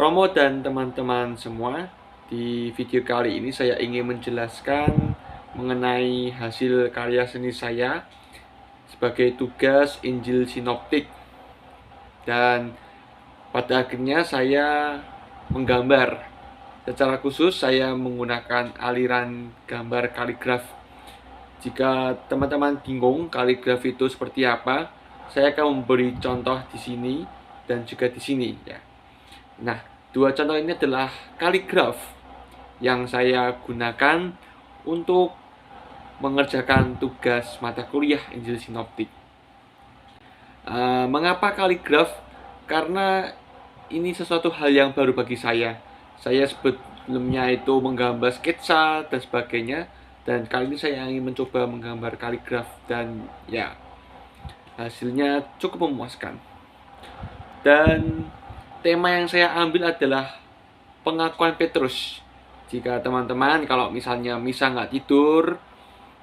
Romo dan teman-teman semua, di video kali ini saya ingin menjelaskan mengenai hasil karya seni saya sebagai tugas Injil Sinoptik. Dan pada akhirnya saya menggambar. Secara khusus saya menggunakan aliran gambar kaligraf. Jika teman-teman bingung kaligraf itu seperti apa, saya akan memberi contoh di sini dan juga di sini ya. Nah, dua contoh ini adalah kaligraf yang saya gunakan untuk mengerjakan tugas mata kuliah Injil Sinoptik. Mengapa kaligraf? Karena ini sesuatu hal yang baru bagi saya. Saya sebelumnya itu menggambar sketsa dan sebagainya, dan kali ini saya ingin mencoba menggambar kaligraf dan ya, hasilnya cukup memuaskan. Dan tema yang saya ambil adalah pengakuan Petrus. Jika teman-teman kalau misalnya misa nggak tidur,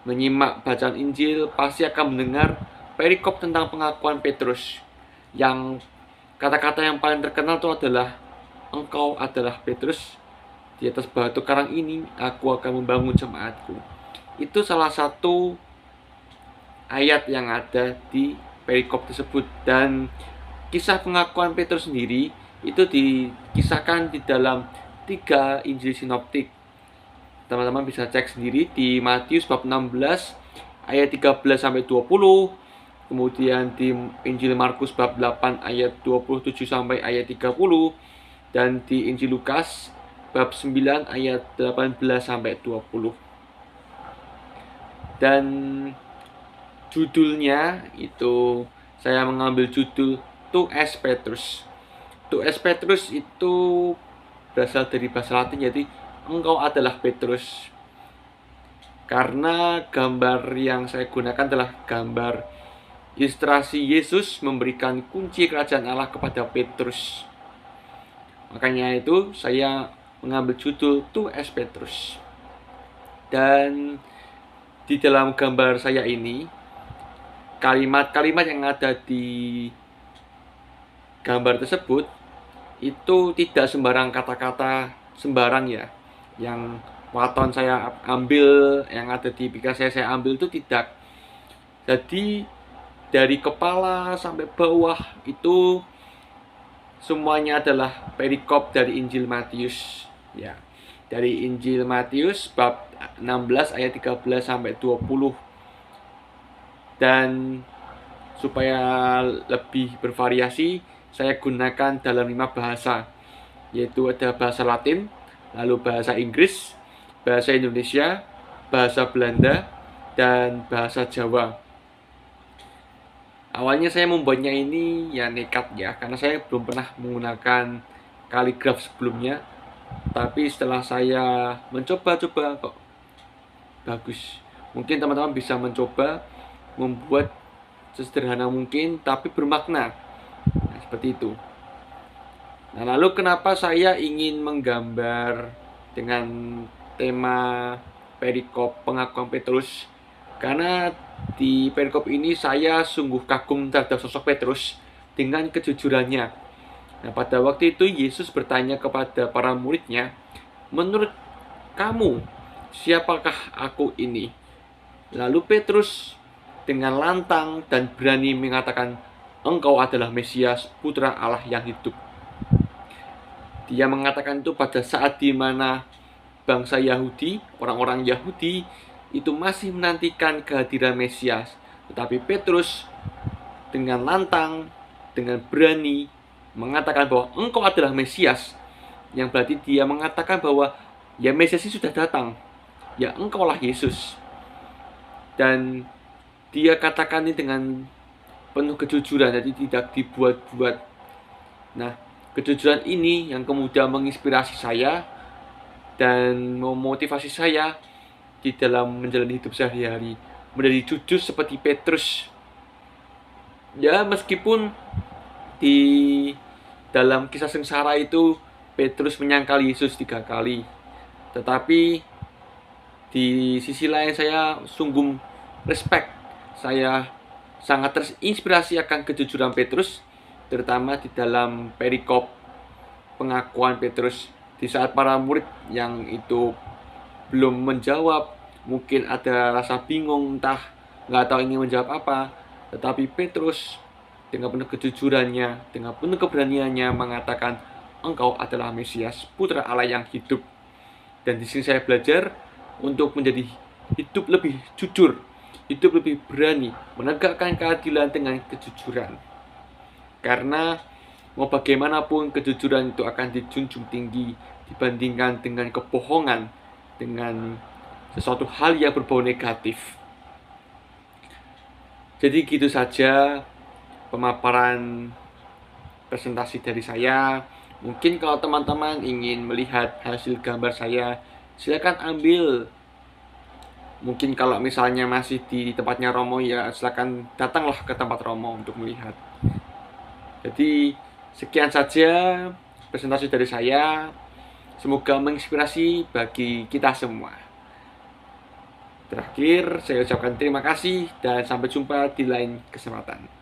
menyimak bacaan Injil, pasti akan mendengar perikop tentang pengakuan Petrus. Yang kata-kata yang paling terkenal itu adalah, "Engkau adalah Petrus, di atas batu karang ini aku akan membangun jemaatku." Itu salah satu ayat yang ada di perikop tersebut. Dan kisah pengakuan Petrus sendiri itu dikisahkan di dalam 3 Injil Sinoptik. Teman-teman bisa cek sendiri di Matius bab 16 ayat 13 sampai 20, kemudian di Injil Markus bab 8 ayat 27 sampai ayat 30, dan di Injil Lukas bab 9 ayat 18 sampai 20. Dan judulnya itu saya mengambil judul Tu es Petrus. Tu es Petrus itu berasal dari bahasa Latin, jadi engkau adalah Petrus. Karena gambar yang saya gunakan adalah gambar ilustrasi Yesus memberikan kunci kerajaan Allah kepada Petrus. Makanya itu saya mengambil judul Tu es Petrus. Dan di dalam gambar saya ini, kalimat-kalimat yang ada di gambar tersebut itu tidak sembarang kata-kata sembarang ya. Yang waton saya ambil, yang ada di pikiran saya ambil itu tidak. Jadi dari kepala sampai bawah itu semuanya adalah perikop dari Injil Matius ya. Dari Injil Matius bab 16 ayat 13 sampai 20. Dan supaya lebih bervariasi, saya gunakan dalam 5 bahasa, yaitu ada bahasa Latin, lalu bahasa Inggris, bahasa Indonesia, bahasa Belanda, dan bahasa Jawa. Awalnya saya membuatnya ini ya nekat ya, karena saya belum pernah menggunakan kaligraf sebelumnya. Tapi setelah saya mencoba-coba kok bagus. Mungkin teman-teman bisa mencoba membuat sesederhana mungkin tapi bermakna. Nah, seperti itu. Nah, lalu kenapa saya ingin menggambar dengan tema perikop pengakuan Petrus? Karena di perikop ini saya sungguh kagum terhadap sosok Petrus dengan kejujurannya. Nah, pada waktu itu Yesus bertanya kepada para muridnya, "Menurut kamu, siapakah aku ini?" Lalu Petrus dengan lantang dan berani mengatakan, "Engkau adalah Mesias, Putra Allah yang hidup." Dia mengatakan itu pada saat di mana bangsa Yahudi, orang-orang Yahudi itu masih menantikan kehadiran Mesias. Tetapi Petrus dengan lantang, dengan berani mengatakan bahwa engkau adalah Mesias, yang berarti dia mengatakan bahwa ya Mesias itu sudah datang, ya engkaulah Yesus. Dan dia katakan ini dengan penuh kejujuran, jadi tidak dibuat-buat. Nah, kejujuran ini yang kemudian menginspirasi saya dan memotivasi saya di dalam menjalani hidup sehari-hari, menjadi jujur seperti Petrus. Ya, meskipun di dalam kisah sengsara itu Petrus menyangkal Yesus 3 kali, tetapi di sisi lain saya sungguh respect. Saya sangat terinspirasi akan kejujuran Petrus, terutama di dalam perikop pengakuan Petrus di saat para murid yang itu belum menjawab, mungkin ada rasa bingung, entah nggak tahu ini menjawab apa, tetapi Petrus dengan penuh kejujurannya, dengan penuh keberaniannya mengatakan, "Engkau adalah Mesias, Putra Allah yang hidup." Dan di sini saya belajar untuk menjadi hidup lebih jujur, hidup lebih berani, menegakkan keadilan dengan kejujuran. Karena mau bagaimanapun kejujuran itu akan dijunjung tinggi dibandingkan dengan kebohongan, dengan sesuatu hal yang berbau negatif. Jadi gitu saja pemaparan presentasi dari saya. Mungkin kalau teman-teman ingin melihat hasil gambar saya, silakan ambil. Mungkin kalau misalnya masih di tempatnya Romo, ya silakan datanglah ke tempat Romo untuk melihat. Jadi sekian saja presentasi dari saya. Semoga menginspirasi bagi kita semua. Terakhir, saya ucapkan terima kasih dan sampai jumpa di lain kesempatan.